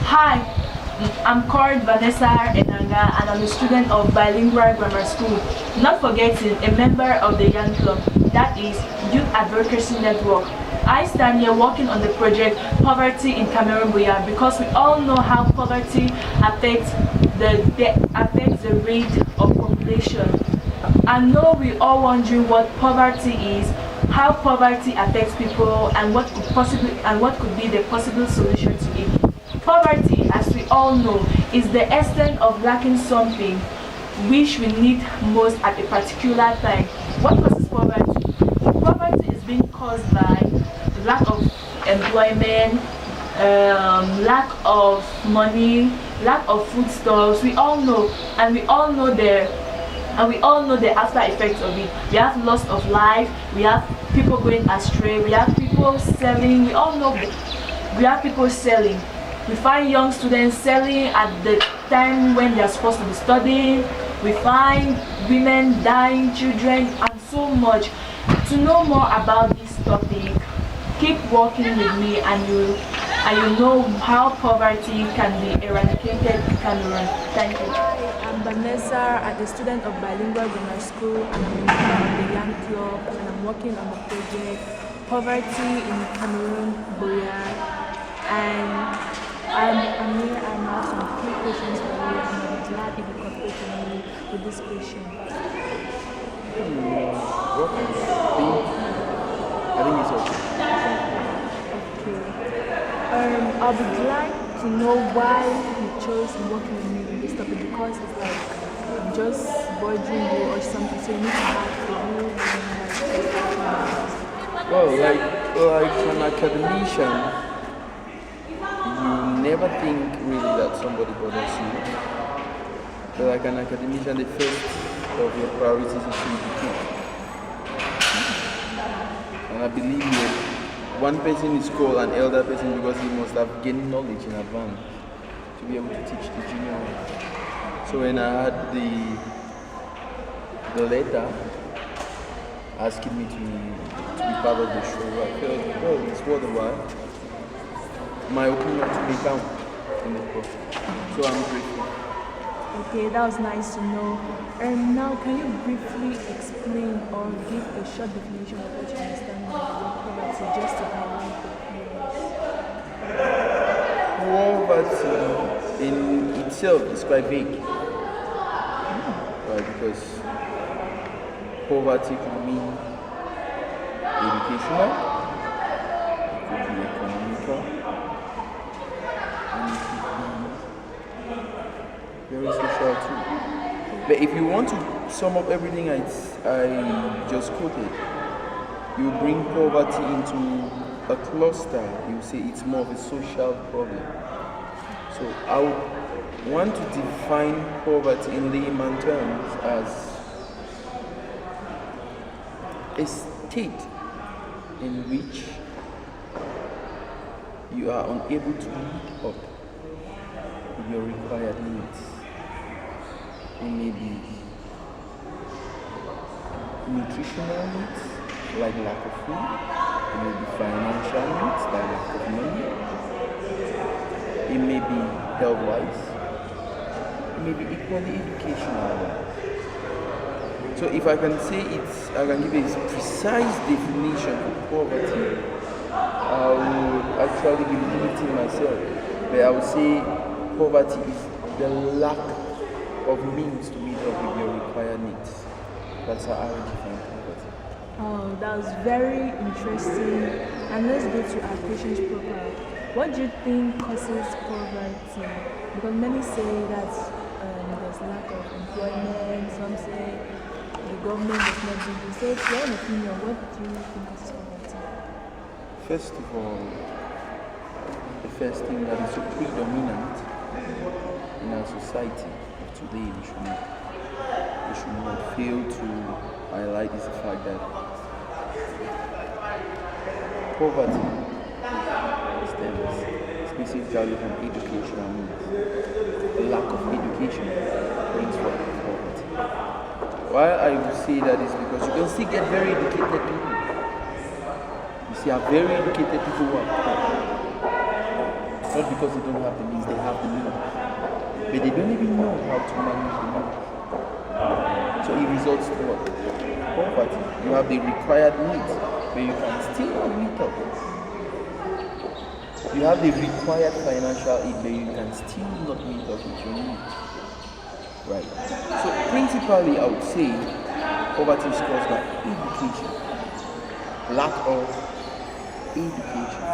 Hi, I'm called Vannessa Enanga and I'm a student of Bilingual Grammar School. Not forgetting a member of the Young Club, that is Youth Advocacy Network. I stand here working on the project Poverty in Cameroon Buya because we all know how poverty affects the rate of population. I know we all wondering what poverty is, how poverty affects people, and what could be the possible solution to it. Poverty, as we all know, is the extent of lacking something which we need most at a particular time. What causes poverty? Poverty is being caused by lack of employment, lack of money, lack of foodstuffs. We all know, and we all know the after effects of it. We have loss of life, we have people going astray, we have people selling, we all know we have people selling. We find young students selling at the time when they are supposed to be studying. We find women dying, children, and so much. To know more about this topic, keep working with me and you know how poverty can be eradicated in Cameroon. Thank you. Hi, I'm Vannessa, I'm a student of Bilingual Grammar School and I'm a member of the Young Club and I'm working on the project Poverty in Cameroon Buya. And I'm here and I have some few questions for you and I'm glad if you cooperate with me with this question. I think it's okay. Okay. I'll be glad to know why you chose working with me in this topic because it's like I'm just bothering you or something, so you need to have for you. Like an academician, you never think really that somebody bothers you. But like an academician, the first of your priorities is to educate. And I believe that one person is called an elder person because he must have gained knowledge in advance to be able to teach the junior ones. So when I had the letter asking me to be part of the show, I felt, well, it's worth a while. My opinion to be count in the process. So I'm grateful. Okay, that was nice to know. And now, can you briefly explain or give a short definition of what you understand by the word poverty, just to highlight the Poverty in itself is quite vague. Right, because poverty could mean educational, it could be economical, very social too. But if you want to sum up everything I just quoted, you bring poverty into a cluster, you say it's more of a social problem. So I would want to define poverty in layman terms as a state in which you are unable to meet up with your required needs. It may be nutritional needs, like lack of food. It may be financial needs, like lack of money. It may be health-wise. It may be equally educational-wise. So if I can say I can give a precise definition of poverty, I would actually be limiting myself. But I would say poverty is the lack of means to meet up with your required needs. That's how I would define poverty. Oh, that was very interesting. And let's go to our questions proper. What do you think causes poverty? Because many say that there's lack of employment, some say the government does not do this. So, in your opinion, what do you think causes poverty? First of all, the first thing that is so predominant in our society of today, we should not fail to highlight is the fact that poverty stems specifically from educational needs. The lack of education brings forth poverty. Why I would say that is because you can still get very educated people. You see, very educated people who are poor. Not because they don't have the means, they have the means. But they don't even know how to manage the means. So it results to what? Poverty. You have the required needs, but you can still not meet up. You have the required financial aid, but you can still not meet up with your needs. Right. So principally, I would say poverty is caused by education, lack of education.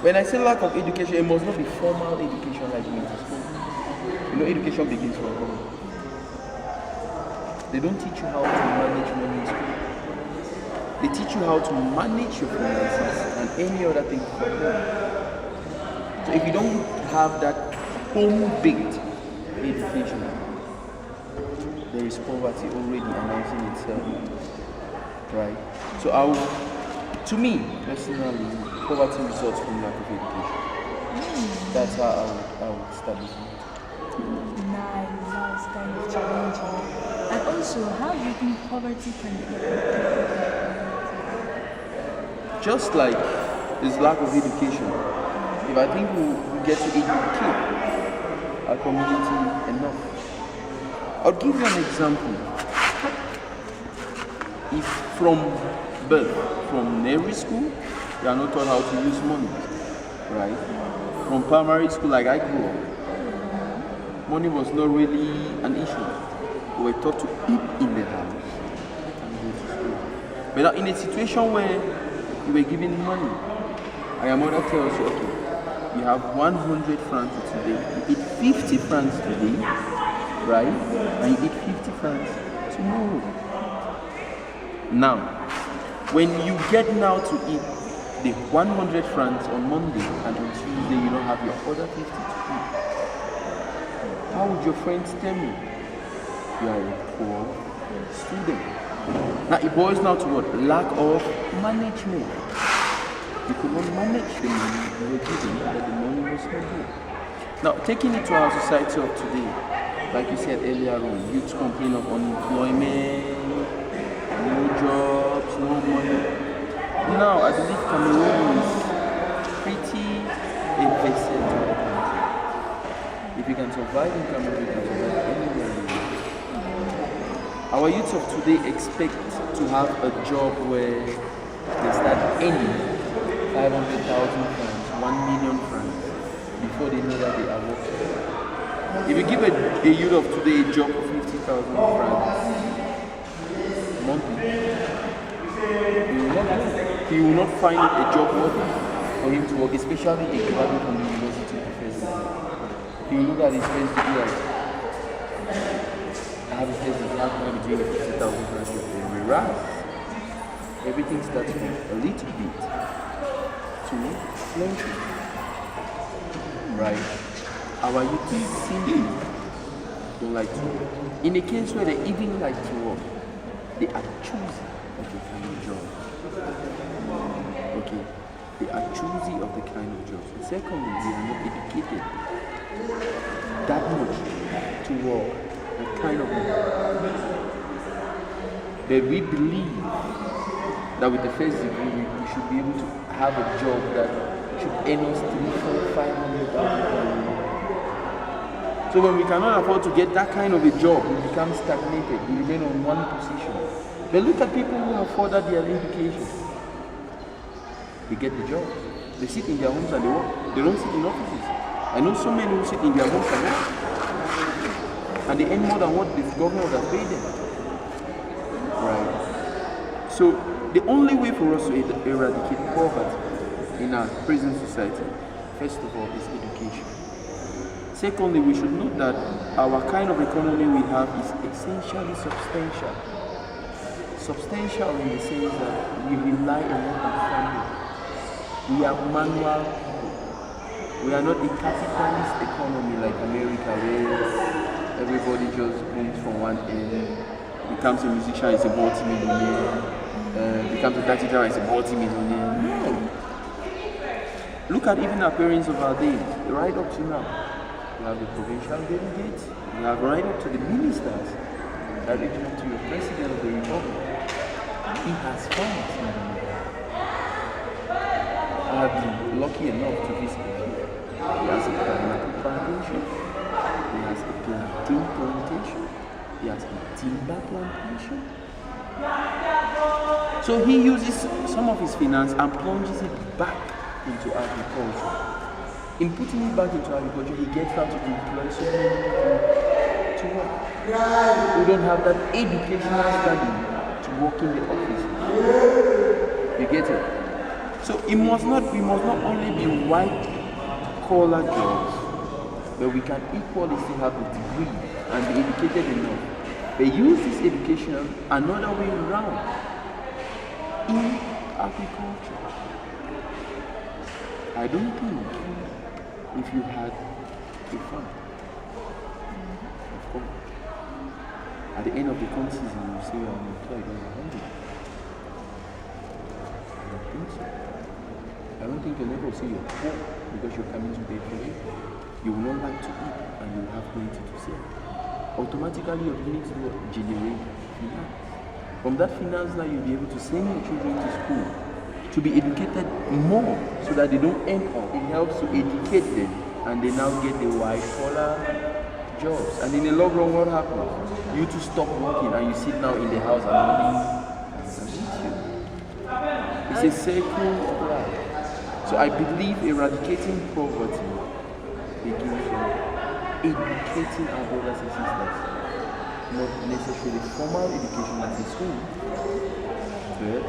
When I say lack of education, it must not be formal education like going to school. You know, education begins from home. They don't teach you how to manage money in school. They teach you how to manage your finances and any other thing from home. So if you don't have that home-baked education, there is poverty already announcing itself, right? So to me personally, poverty results from lack of education. That's how I would establish it. Nice, that's kind of challenging. And also, how do you think poverty can be eradicated? Just like this lack of education, if I think we get to educate our community enough. I'll give you an example. If from birth, from every school, you are not taught how to use money, right? From primary school, like I grew up, money was not really an issue. We were taught to eat in the house and go to school. But now in a situation where you were given money, and your mother tells you, okay, you have 100 francs today, you eat 50 francs today, right? And you eat 50 francs tomorrow. Now, when you get now to eat the 100 francs on Monday and on Tuesday you don't have your other 50 to eat, how would your friends tell you? You are a poor student. Now it boils down to what? Lack of management. You could not manage the money you were given, but the money was not good. Now, taking it to our society of today, like you said earlier on, youths complain of unemployment, no jobs, no money. Now, I believe Cameroon is pretty invested in the country. If you can survive in Cameroon, you can survive anywhere in the world. Our youths of today expect to have a job where they start earning 500,000 francs, 1 million francs before they know that they are working. If you give a youth of today a job for 50,000 francs monthly, he will not find it a job worthy for him to work, especially a graduate from the university professor. He will look at his first degree as I have a first degree, how can I be doing a 50,000 francs job? Whereas everything starts from a little bit to plenty. Right? Our youth simply don't like to work. In a case where they even like to work, they are choosy of the kind of job. Okay? They are choosy of the kind of job. And secondly, they are not educated that much to work that kind of work. But we believe that with the first degree, we should be able to have a job that should earn us 300,000, 500,000. So when we cannot afford to get that kind of a job, we become stagnated. We remain on one position. But look at people who have furthered their education. They get the job. They sit in their homes and they work. They don't sit in offices. I know so many who sit in their homes and work. And they earn more than what the government has paid them. Right. So the only way for us to eradicate poverty in our present society, first of all, is education. Secondly, we should note that our kind of economy we have is essentially substantial. Substantial in the sense that we rely a lot on family. We are manual people. We are not a capitalist economy like America, where everybody just booms from one end, becomes a musician, is a multi-millionaire, becomes a taxi driver, is a multi-millionaire. No. Look at even our parents of our days, right up to now. We have the provincial delegates, we have right up to the ministers, right up to your president of the republic. He has funds in the middle. I have been lucky enough to visit him. education. So he uses some of his finance and plunges it back into agriculture. In putting it back into agriculture, he gets out to employ so many people to work. We don't have that educational standing to work in the office. You get it? So we must not only be white collar jobs, but we can equally still have a degree and be educated enough. They use this education another way around in agriculture. I don't think if you had a farm, of course, at the end of the corn season you say you're unemployed or you're hungry. I don't think so. I don't think you'll never say you're poor because you're coming to bed for it. You will not like to eat and you will have plenty to sell. Automatically you're beginning to generate finance. From that finance now you'll be able to send your children to school to be educated more so that they don't end up. It helps to educate them and they now get the white collar jobs. And in the long run what happens? You to stop working and you sit now in the house and money can eat you. It's a circle of life. So I believe eradicating poverty begins from educating our brothers and sisters. Not necessarily formal education as in school, but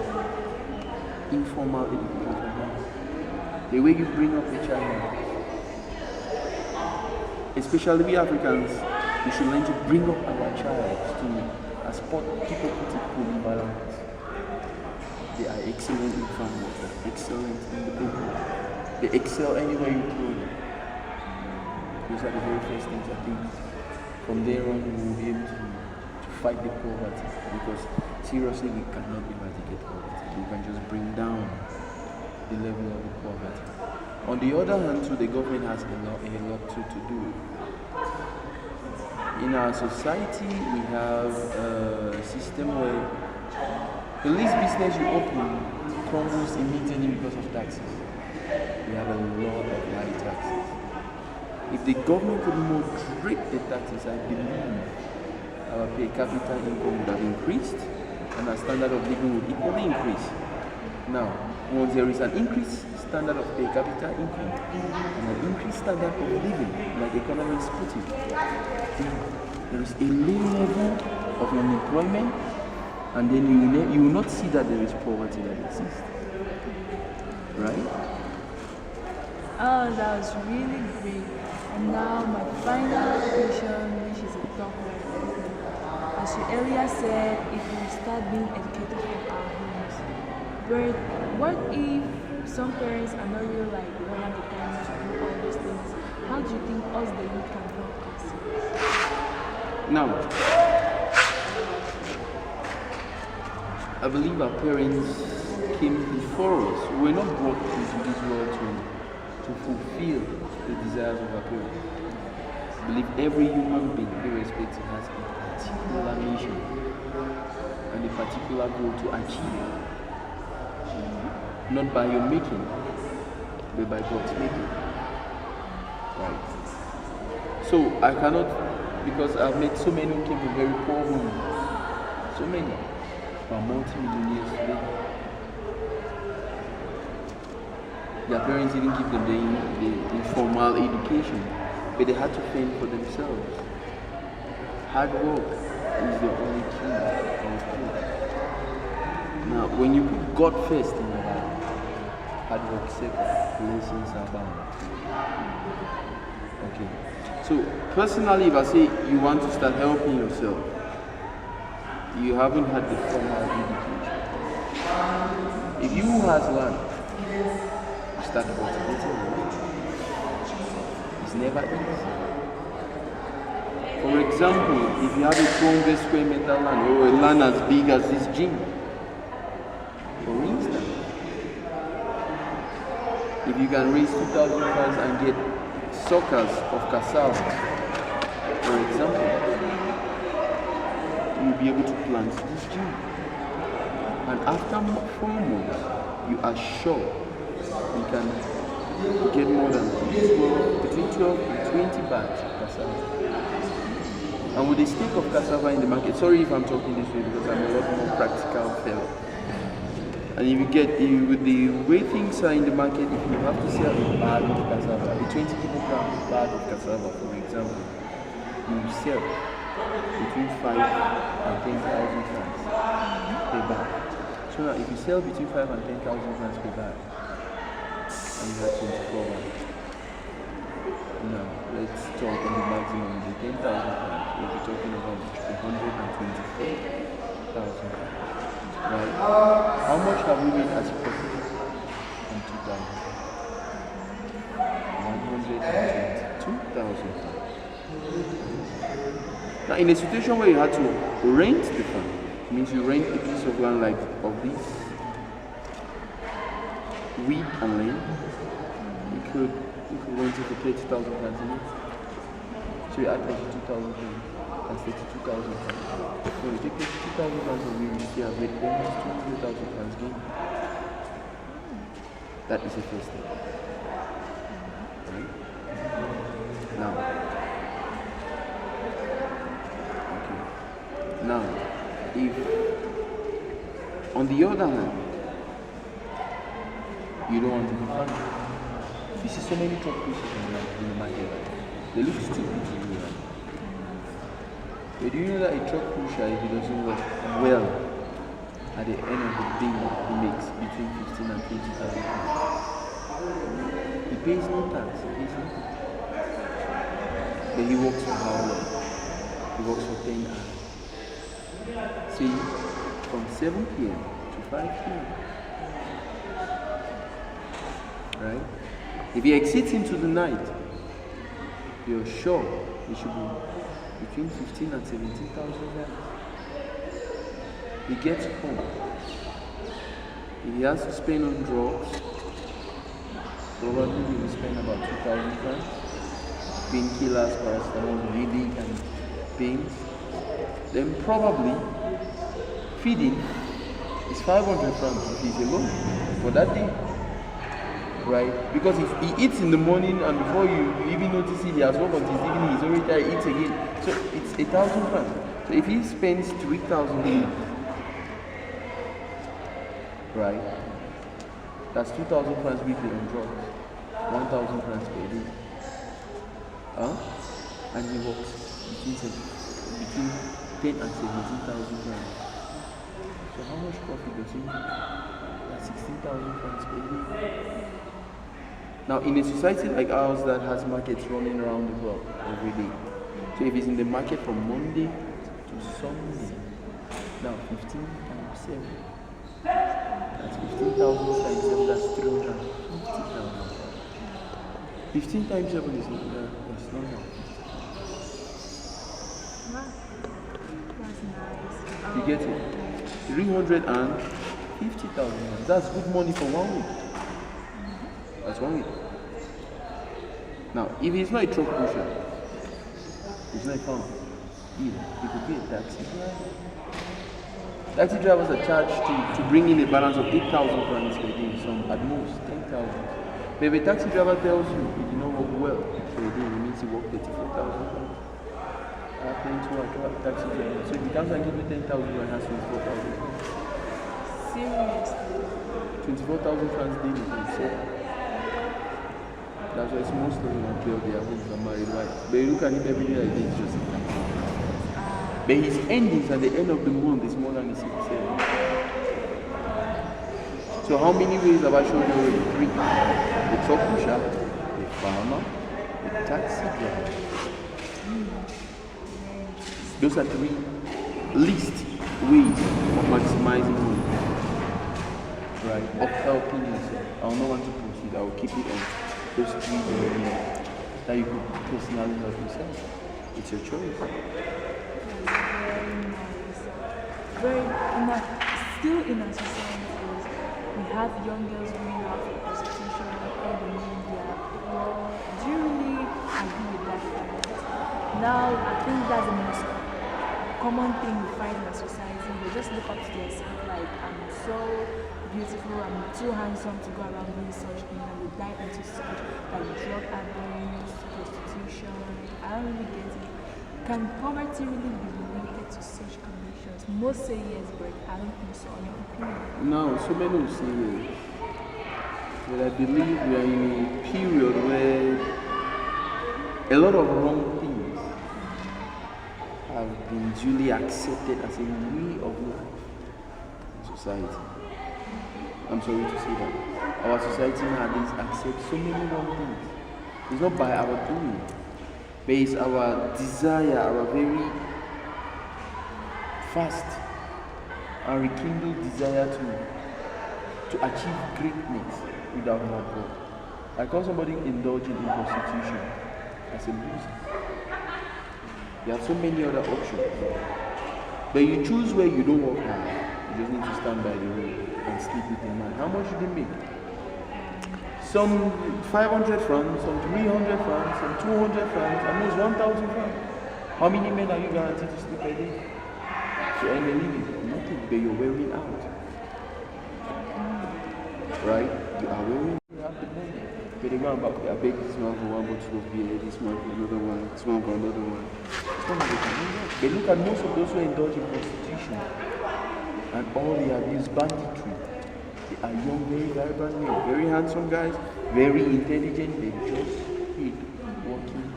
informal education. The way you bring up a child, especially we Africans, we should learn to bring up our child to, as people put it, polyvalent. They are excellent in farm work, excellent in the business. They excel anywhere you throw them. Those are the very first things I think. From there on, we will be able to fight the poverty, because seriously, we cannot eradicate poverty. We can just bring down the level of the poverty. On the other hand, too, the government has a lot to do. In our society, we have a system where the least business you open crumbles immediately because of taxes. We have a lot of high taxes. If the government could moderate the taxes, I believe our per capita income would have increased and our standard of living would equally increase. Now, once there is an increased standard of per capita income and an increased standard of living, like economists put it, there is a low level of unemployment, and then you will not see that there is poverty that exists. Right? Oh, that was really great. And now my final question, which is a tough one. As you earlier said, if we start being educated from our homes, but what if some parents are not really like the one at the time to do all these things? How do you think us the youth can help ourselves? Now, I believe our parents came before us. We were not brought into this world to fulfill the desires of our parents. I believe every human being, irrespective, has a particular mission and a particular goal to achieve. Not by your making, but by God's making. Right. So I cannot, because I've met so many who came from very poor homes, so many are multi-millionaires today. Their parents didn't give them the informal education, but they had to fend for themselves. Hard work is the only key of growth. Now, when you put God first in your life, hard work second, blessings are bound. Okay. So, personally, if I say you want to start helping yourself, you haven't had the formal education. If you has land, you start cultivating it. It's never easy. For example, if you have a 200 square meter land or a land as big as this gym, for instance, if you can raise 2,000 funds and get suckers of cassava, for example, you'll be able to plant this gym. And after 4 months, you are sure you can get more than between 12 and 20 bags of cassava. And with a stick of cassava in the market, sorry if I'm talking this way because I'm a lot more practical fellow. And if you get, with the way things are in the market, if you have to sell a bag of cassava, a 20 kilogram bag of cassava, for example, you sell between 5 and 10,000 francs per bag. So now, if you sell between 5 and 10,000 francs per bag, and you have 24 bags, now let's talk on the maximum, the 10,000 francs, we'll be talking about 124,000 francs. Right? How much have we made as profit in 2000? 122,000. Now, in a situation where you had to rent the farm, it means you rent a piece of land like of this, wheat and land, you could rent it for 30,000 francs a year. So you add 32,000 francs. That's 32,000 francs. So you take 32,000 francs of you still have made almost 200,000 francs gain. That is the first step. Right? Now, okay. Now, if on the other hand, you don't want to be funny, you see so many top pieces in the market, they look stupid to you, right? But do you know that a truck pusher, if he doesn't work well, at the end of the day, he makes between 15 and 20,000 pounds. He pays no tax, he pays nothing. But he works for how long? He works for 10 hours. See, from 7 p.m. to 5 p.m. Right? If he exits into the night, you're sure he should be between 15 and 17,000 francs. He gets home. If he has to spend on drugs, probably he will spend about 2,000 francs. Painkillers, paracetamol, headache and pains. Then probably feeding is 500 francs if he's alone for that day. Right? Because if he eats in the morning and before you even notice it, he has worked until evening, he's already tired, he eats again. So it's 1,000 francs. So if he spends 3,000, right? That's 2,000 francs weekly on drugs. 1,000 francs per day. Huh? And he works between 10 and 17,000 francs. So how much profit does he make? That's 16,000 francs per day. Now, in a society like ours that has markets running around the world every day, so if it's in the market from Monday to Sunday, now 15 times 7, that's 15,000 times 7, that's 350,000. 15 times 7 is not that, that's not that. That's nice. You get it? 350,000. That's good money for 1 week. That's 1 week. Now, if he's not a truck pusher, he's not a farmer, he could be a taxi driver. Taxi drivers are charged to bring in a balance of 8,000 francs per day, some at most 10,000. But if a taxi driver tells you he did not work well per day, it means he worked 34,000 francs. I pay to a taxi driver. So if he comes and gives me 10,000, he has 24,000 francs. Seriously? 24,000 francs daily for himself. That's why it's most of them are pay of their homes and married wives. But you look at him every day like this, just. But his endings at the end of the month is more than his salary. So how many ways have I shown you already? 3. The truck pusher, the farmer, the taxi driver. Those are 3 least ways of maximizing money. Right? Of helping yourself. I will not want to proceed. I will keep it on those 3 ways that you could personally help yourself. It's your choice. Very nice. Still in our society, we have young girls going out for prostitution, all the media. Well, do you really agree with that? Now, I think that's the most common thing we find in our society. They just look up to themselves like, I'm so beautiful, I'm too handsome to go around doing such things, and they dive into such like drug abuse, prostitution. I don't really get it. Can poverty really be related to such conditions? Most say yes, but I don't think so. In your opinion? Now, so many will say yes. But I believe we are in a period where a lot of wrong things have been duly accepted as a way of life in society. I'm sorry to say that. Our society nowadays accepts so many wrong things. It's not by our doing, but it's our desire, our very fast and rekindled desire to achieve greatness without hard work. I call somebody indulging in prostitution as a loser. There are so many other options. But you choose where you don't work hard. You just need to stand by the road and sleep with a man. How much do they make? Some 500 francs, some 300 francs, some 200 francs, and most 1,000 francs. How many men are you guaranteed to sleep a day? So earn a living, nothing, but you're wearing out. Right? You are wearing out the money. But they go about, I beg this man for one bottle of beer, this man for another one, this one for another one. It's not like that. But look at most of those who indulge in prostitution and all they have used banditry. They are young, very vibrant men, very handsome guys, very intelligent, they just hate working.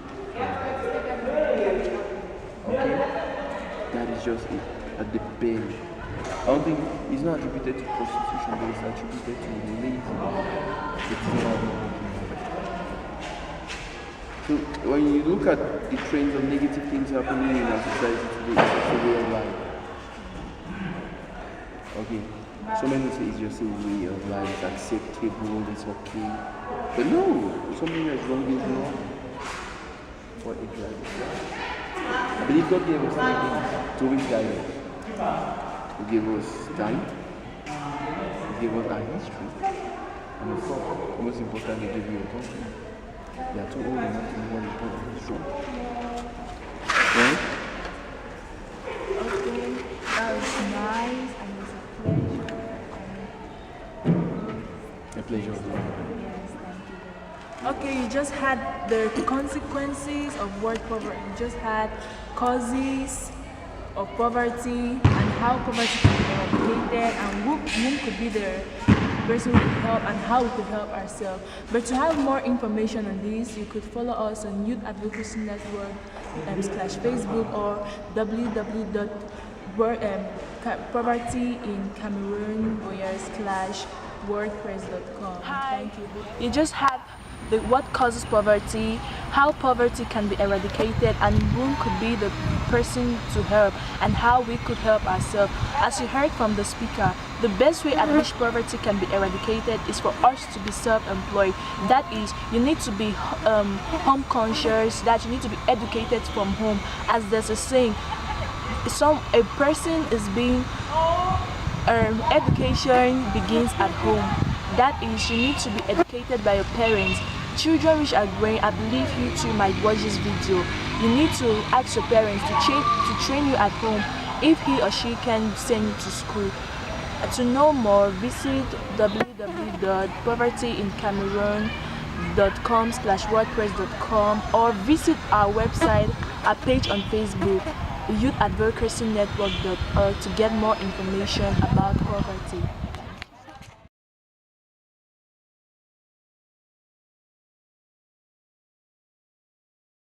Okay? That is just it, at the bare. I don't think it's not attributed to prostitution, but it's attributed to laziness. It's not working. So when you look at the trends of negative things happening in our society today, it's just a way of life. Okay, so many say it's just a way of life, it's acceptable, it's okay. But no, something that's wrong is wrong. What exactly is right? I believe God gave us something to which guide us. He gave us time, He gave us our history, and of course, the most important, He gave you a country. They are too old enough to know what important is wrong. Right? Okay, that was nice and it was a pleasure. A pleasure. Yes, thank you. Okay, you just had the consequences of word poverty. You just had causes of poverty and how poverty can be eradicated and who could be the person who could help and how we could help ourselves. But to have more information on this, you could follow us on Youth Advocacy Network /Facebook or www.povertyincameroon/wordpress.com. Thank you. You just had what causes poverty, how poverty can be eradicated, and who could be the person to help, and how we could help ourselves. As you heard from the speaker, the best way at which poverty can be eradicated is for us to be self-employed. That is, you need to be home conscious, that you need to be educated from home. As there's a saying, a person is being education begins at home. That is, you need to be educated by your parents. Children which are growing, I believe you too might watch this video. You need to ask your parents to train you at home if he or she can send you to school. To know more, visit www.povertyincameroon.com/wordpress.com or visit our website, our page on Facebook, youthadvocacynetwork.org, to get more information about poverty.